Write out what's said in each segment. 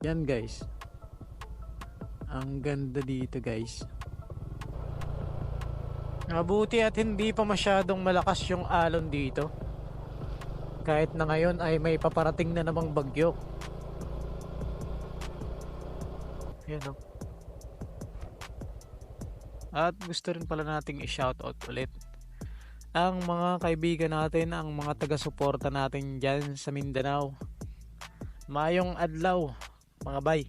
Yan guys, ang ganda dito guys. Mabuti at hindi pa masyadong malakas yung alon dito. Kahit na ngayon ay may paparating na namang bagyo. Yan o. At gusto rin pala nating i-shoutout ulit ang mga kaibigan natin, ang mga taga-suporta natin dyan sa Mindanao. Mayong adlaw mga bay.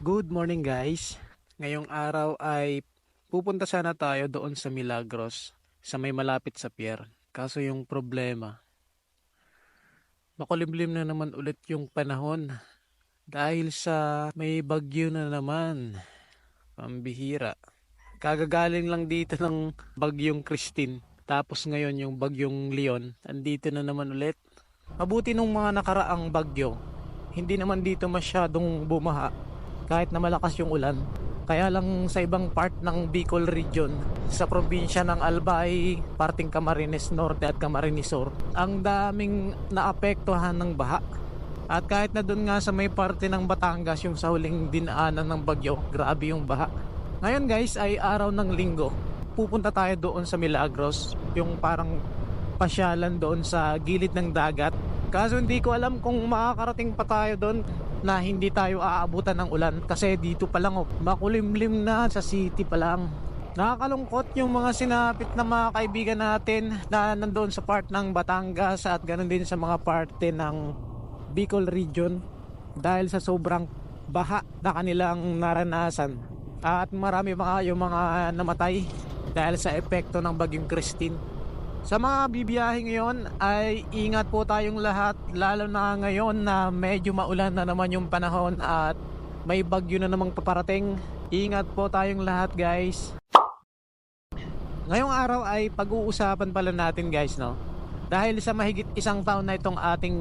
Good morning guys. Ngayong araw ay pupunta sana tayo doon sa Milagros, sa may malapit sa pier. Kaso yung problema, makulimlim na naman ulit yung panahon dahil sa may bagyo na naman. Pambihira. Kagagaling lang dito ng bagyong Christine. Tapos ngayon yung bagyong Leon, andito na naman ulit. Mabuti nung mga nakaraang bagyo, hindi naman dito masyadong bumaha kahit na malakas yung ulan. Kaya lang sa ibang part ng Bicol region, sa probinsya ng Albay, parting Camarines Norte at Camarines Sur, ang daming naapektuhan ng baha. At kahit na dun nga sa may parte ng Batangas, yung sa huling dinaanan ng bagyo, grabe yung baha. Ngayon guys ay araw ng linggo. Pupunta tayo doon sa Milagros, yung parang pasyalan doon sa gilid ng dagat. Kaso hindi ko alam kung makakarating pa tayo doon na hindi tayo aabutan ng ulan, kasi dito pa lang makulimlim na sa city pa lang. Nakakalungkot yung mga sinapit na mga kaibigan natin na nandoon sa part ng Batangas at ganoon din sa mga parte ng Bicol region dahil sa sobrang baha na kanilang naranasan. At marami mga yung mga namatay dahil sa epekto ng bagyong Christine. Sa mga bibiyahe ngayon ay ingat po tayong lahat, lalo na ngayon na medyo maulan na naman yung panahon at may bagyo na namang paparating. Ingat po tayong lahat guys. Ngayong araw ay pag-uusapan pala natin guys, no? Dahil sa mahigit isang taon na itong ating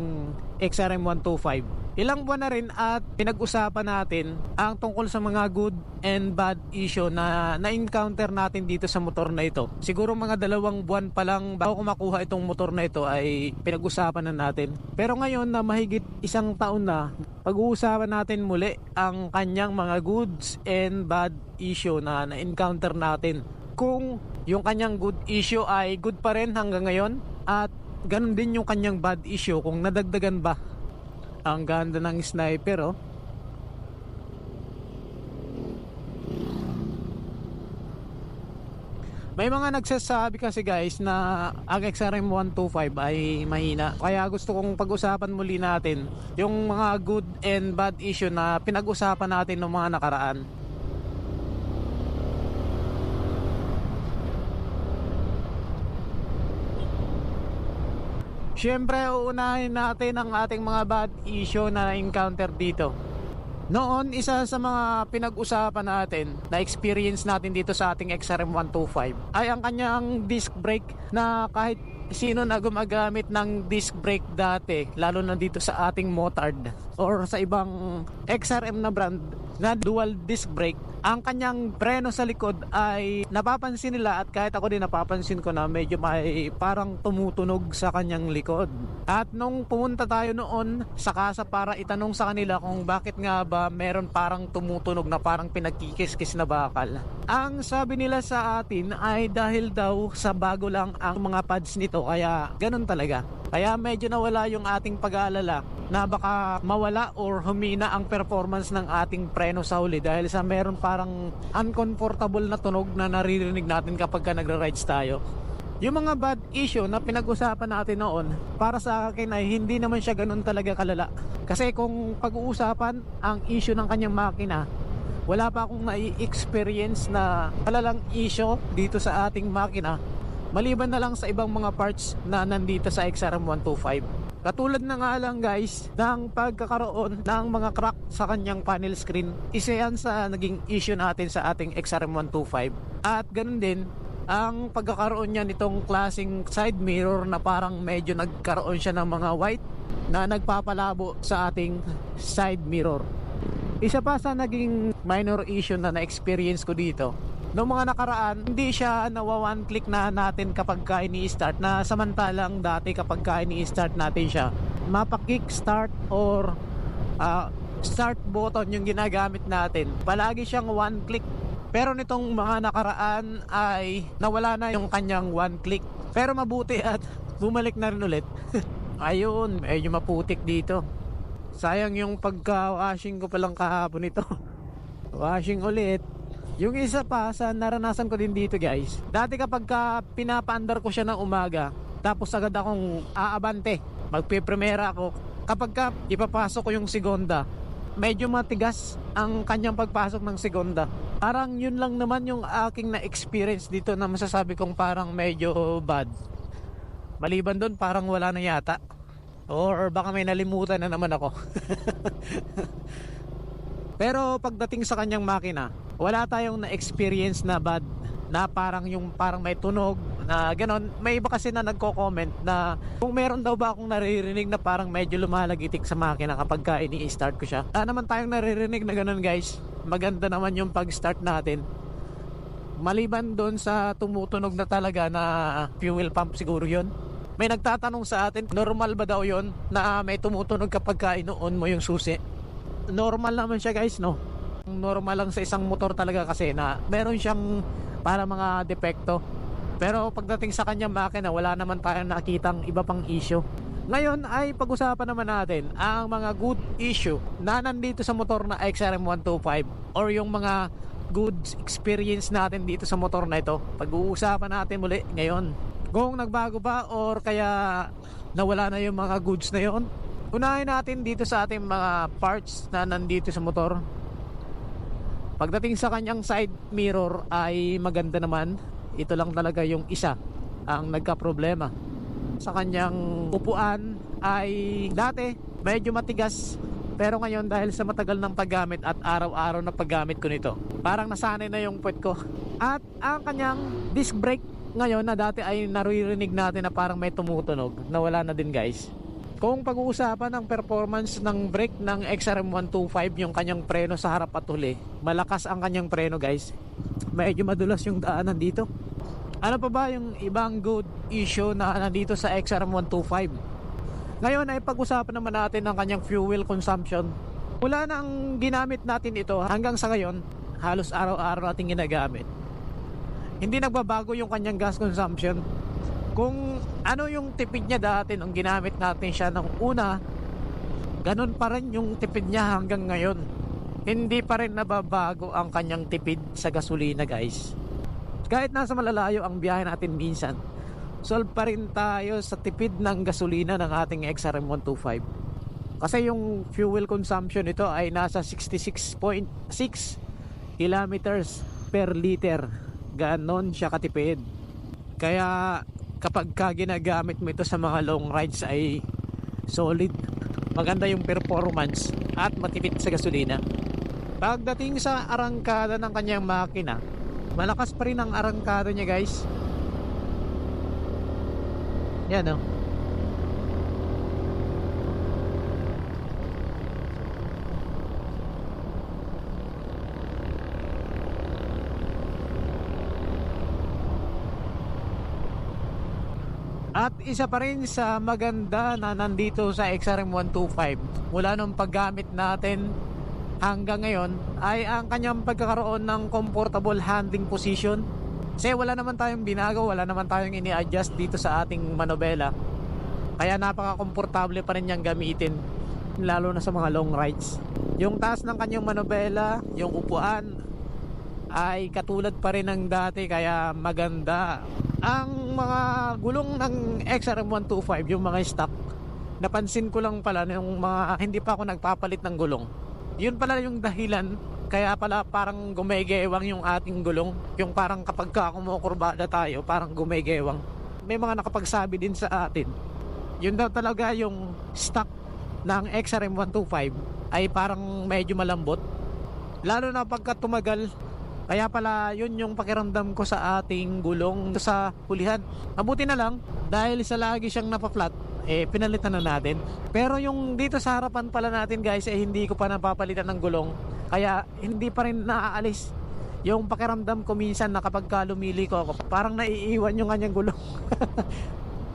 XRM 125, ilang buwan na rin at pinag-usapan natin ang tungkol sa mga good and bad issue na na-encounter natin dito sa motor na ito. Siguro mga 2 buwan pa lang bago ko makuha itong motor na ito ay pinag-usapan na natin. Pero ngayon na mahigit isang taon na, pag-uusapan natin muli ang kanyang mga goods and bad issue na na-encounter natin. Kung yung kanyang good issue ay good pa rin hanggang ngayon, at ganun din yung kanyang bad issue kung nadagdagan ba. Ang ganda ng sniper, oh. May mga nagsasabi kasi guys na ang XRM 125 ay mahina. Kaya gusto kong pag-usapan muli natin yung mga good and bad issue na pinag-usapan natin ng mga nakaraan. Siyempre, uunahin natin ang ating mga bad issue na na-encounter dito. Noon, isa sa mga pinag-usapan natin na experience natin dito sa ating XRM 125 ay ang kanyang disc brake, na kahit sino na gumagamit ng disc brake dati, lalo na dito sa ating motard or sa ibang XRM na brand na dual disc brake, ang kanyang preno sa likod ay napapansin nila, at kahit ako din napapansin ko na medyo may parang tumutunog sa kanyang likod. At nung pumunta tayo noon sa kasa para itanong sa kanila kung bakit nga ba meron parang tumutunog na parang pinagkikis-kis na bakal, ang sabi nila sa atin ay dahil daw sa bago lang ang mga pads nito, kaya ganun talaga. Kaya medyo nawala yung ating pag-aalala na baka mawala or humina ang performance ng ating preno sa huli dahil sa meron parang uncomfortable na tunog na naririnig natin kapag ka nagra-rides tayo. Yung mga bad issue na pinag-usapan natin noon, para sa akin ay hindi naman siya ganun talaga kalala. Kasi kung pag-uusapan ang issue ng kanyang makina, wala pa akong nai-experience na kalalang issue dito sa ating makina, maliban na lang sa ibang mga parts na nandito sa XRM 125. Katulad na nga lang guys ng pagkakaroon ng mga crack sa kanyang panel screen. Isa yan sa naging issue natin sa ating XRM 125. At ganun din ang pagkakaroon niya nitong klaseng side mirror na parang medyo nagkaroon siya ng mga white na nagpapalabo sa ating side mirror. Isa pa sa naging minor issue na na-experience ko dito, noong mga nakaraan, hindi siya nawa one click na natin kapag ka ini-start, na samantalang dati kapag ka ini-start natin siya, mapa-kickstart or start button yung ginagamit natin, palagi siyang one click. Pero nitong mga nakaraan ay nawala na yung kanyang one click. Pero mabuti at bumalik na rin ulit. Ayun, medyo maputik dito. Sayang yung pagka-washing ko palang kahapon ito. Washing ulit. Yung isa pa sa naranasan ko din dito guys, dati kapag pinapaandar ko siya ng umaga, tapos agad akong aabante, magpipremera ako, kapag ipapasok ko yung segonda, medyo matigas ang kanyang pagpasok ng segonda. Parang yun lang naman yung aking na-experience dito na masasabi kong parang medyo bad. Maliban doon, parang wala na yata. Or baka may nalimutan na naman ako. Pero pagdating sa kanyang makina, wala tayong na-experience na bad, na parang may tunog na ganon. May iba kasi na nagko-comment na kung meron daw ba akong naririnig na parang medyo lumalagitik sa makina kapag ini-start ko siya. Naman tayong naririnig na ganon guys. Maganda naman yung pag-start natin. Maliban doon sa tumutunog na talaga na fuel pump, siguro yun. May nagtatanong sa atin, normal ba daw yun na may tumutunog kapag ino-on mo yung susi? Normal naman siya guys, no? Normal lang sa isang motor talaga kasi na meron siyang para mga depekto. Pero pagdating sa kanyang makina, wala naman tayong nakitang iba pang issue. Ngayon ay pag-usapan naman natin ang mga good issue na nandito sa motor na XRM 125 or yung mga good experience natin dito sa motor na ito. Pag-uusapan natin muli ngayon kung nagbago ba or kaya nawala na yung mga goods na yon. Unahin natin dito sa ating mga parts na nandito sa motor. Pagdating sa kanyang side mirror ay maganda naman. Ito lang talaga yung isa ang nagka-problema. Sa kanyang upuan ay dati medyo matigas, pero ngayon dahil sa matagal ng paggamit at araw-araw na paggamit ko nito, parang nasanay na yung puwet ko. At ang kanyang disc brake ngayon na dati ay naririnig natin na parang may tumutunog, nawala na din guys. Kung pag-uusapan ng performance ng brake ng XRM 125, yung kanyang preno sa harap at huli, malakas ang kanyang preno guys. Medyo madulas yung daanan dito. Ano pa ba yung ibang good issue na nandito sa XRM 125? Ngayon ay pag-usapan naman natin ang kanyang fuel consumption. Mula nang ginamit natin ito hanggang sa ngayon, halos araw-araw natin ginagamit, hindi nagbabago yung kanyang gas consumption. Kung ano yung tipid niya dati nung ginamit natin siya ng una, ganun pa rin yung tipid niya hanggang ngayon. Hindi pa rin nababago ang kanyang tipid sa gasolina guys. Kahit nasa malalayo ang biyahe natin minsan, solve pa rin tayo sa tipid ng gasolina ng ating XRM 125. Kasi yung fuel consumption nito ay nasa 66.6 kilometers per liter. Ganon siya katipid. Kaya kapag ginagamit mo ito sa mga long rides ay solid, maganda yung performance at matipid sa gasolina. Pagdating sa arangkada ng kanyang makina, malakas pa rin ang arangkada niya guys. Yan o. At isa pa rin sa maganda na nandito sa XRM 125 mula nung paggamit natin hanggang ngayon ay ang kanyang pagkakaroon ng comfortable handling position. Kasi wala naman tayong binago, wala naman tayong ini-adjust dito sa ating manobela. Kaya napaka-komportable pa rin niyang gamitin, lalo na sa mga long rides. Yung taas ng kanyang manobela, yung upuan ay katulad pa rin ng dati, kaya maganda. Ang mga gulong ng XRM 125, yung mga stock, napansin ko lang pala yung mga hindi pa ako nagpapalit ng gulong. Yun pala yung dahilan kaya pala parang gumegewang yung ating gulong. Yung parang kapag kumukurbada tayo, parang gumegewang. May mga nakapagsabi din sa atin, yun daw talaga yung stock ng XRM 125 ay parang medyo malambot, lalo na pagka tumagal. Kaya pala yun yung pakiramdam ko sa ating gulong sa hulihan. Mabuti na lang dahil sa lagi siyang napaflat, pinalitan na natin. Pero yung dito sa harapan pala natin guys, hindi ko pa napapalitan ng gulong. Kaya hindi pa rin naaalis yung pakiramdam ko minsan na kapag lumiliko ako, parang naiiwan yung kanyang gulong.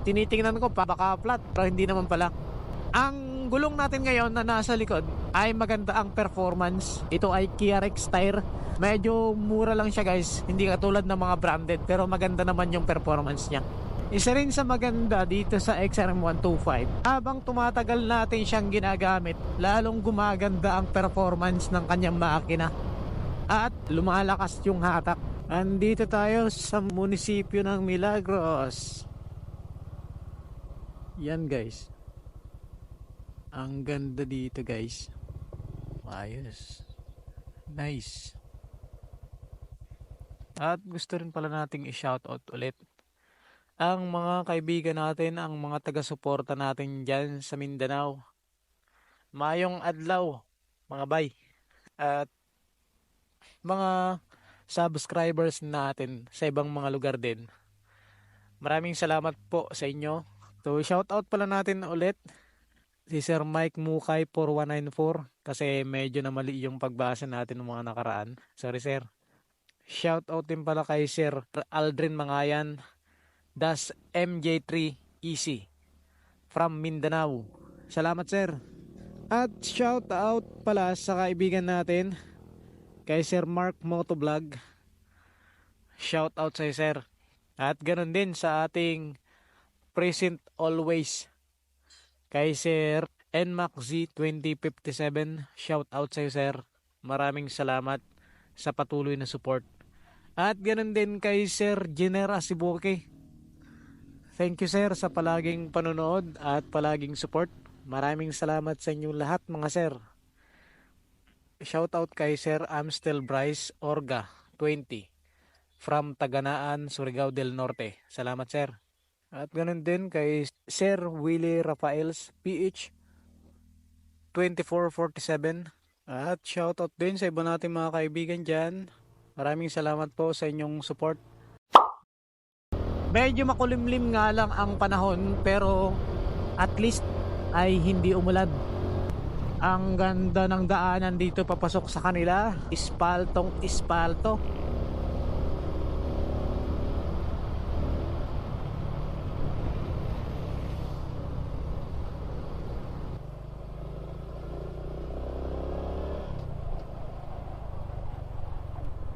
Tinitingnan ko pa baka flat, pero hindi naman pala. Ang gulong natin ngayon na nasa likod ay maganda ang performance. Ito ay Kia Rex tire. Medyo mura lang siya guys, hindi katulad ng mga branded, pero maganda naman yung performance niya. Isa rin sa maganda dito sa XRM 125, habang tumatagal natin siyang ginagamit, lalong gumaganda ang performance ng kanyang makina at lumalakas yung hatak. Andito tayo sa munisipyo ng Milagros. Yan guys, ang ganda dito guys. Ayos, nice. At gusto rin pala nating i-shoutout ulit ang mga kaibigan natin, ang mga taga-suporta natin dyan sa Mindanao. Mayong adlaw mga bay, at mga subscribers natin sa ibang mga lugar din. Maraming salamat po sa inyo. So shoutout pala natin ulit si Sir Mike Mukay 4194 kasi medyo na mali yung pagbasa natin ng mga nakaraan. Sorry sir. Shoutout din pala kay Sir Aldrin Mangayan Das MJ3 Easy from Mindanao. Salamat sir. At shoutout pala sa kaibigan natin kay Sir Mark Motovlog. Shoutout sa sir. At ganun din sa ating present always kay Sir NMAX Z2057. Shoutout sa sir. Maraming salamat sa patuloy na support. At ganun din kay Sir Jenner Asiboke. Thank you sir sa palaging panonood at palaging support. Maraming salamat sa inyong lahat mga sir. Shoutout kay Sir Amstel Bryce Orga 20 from Taganaan, Surigao del Norte. Salamat sir. At ganun din kay Sir Willie Rafaels PH 2447. At shoutout din sa iba nating mga kaibigan dyan. Maraming salamat po sa inyong support. Medyo makulimlim nga lang ang panahon, pero at least ay hindi umulan. Ang ganda ng daanan dito papasok sa kanila, ispaltong ispalto.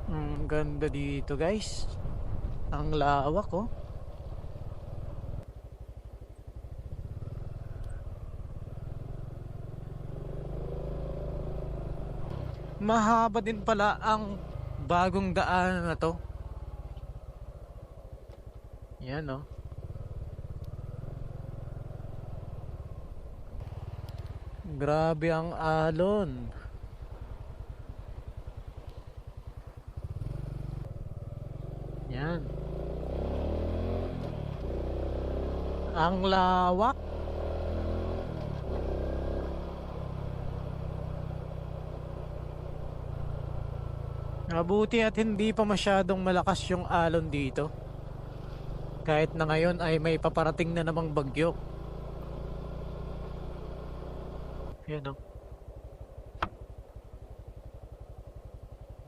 Ang ganda dito guys, ang lawak oh. Mahaba din pala ang bagong daan na to. Yan oh. Grabe ang alon. Yan. Ang lawak. Mabuti at hindi pa masyadong malakas yung alon dito. Kahit na ngayon ay may paparating na namang bagyo. Yan o.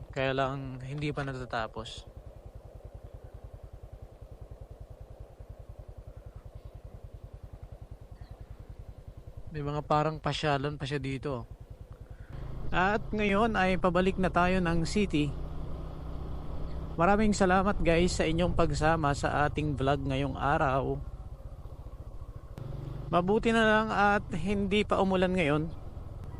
Kaya lang hindi pa natatapos. May mga parang pasyalan pa siya dito. At ngayon ay pabalik na tayo ng city. Maraming salamat guys sa inyong pagsama sa ating vlog ngayong araw. Mabuti na lang at hindi pa umulan ngayon.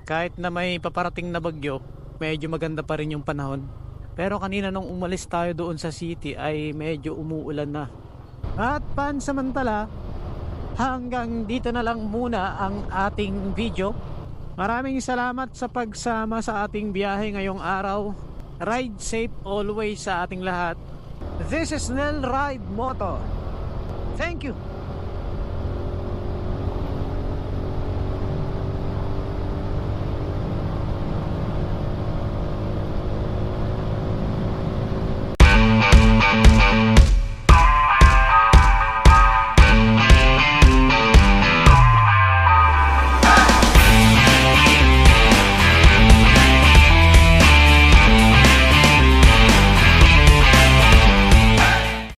Kahit na may paparating na bagyo, medyo maganda pa rin yung panahon. Pero kanina nung umalis tayo doon sa city ay medyo umuulan na. At pansamantala, hanggang dito na lang muna ang ating video. Maraming salamat sa pagsama sa ating biyahe ngayong araw. Ride safe always sa ating lahat. This is Nel Ride Moto. Thank you.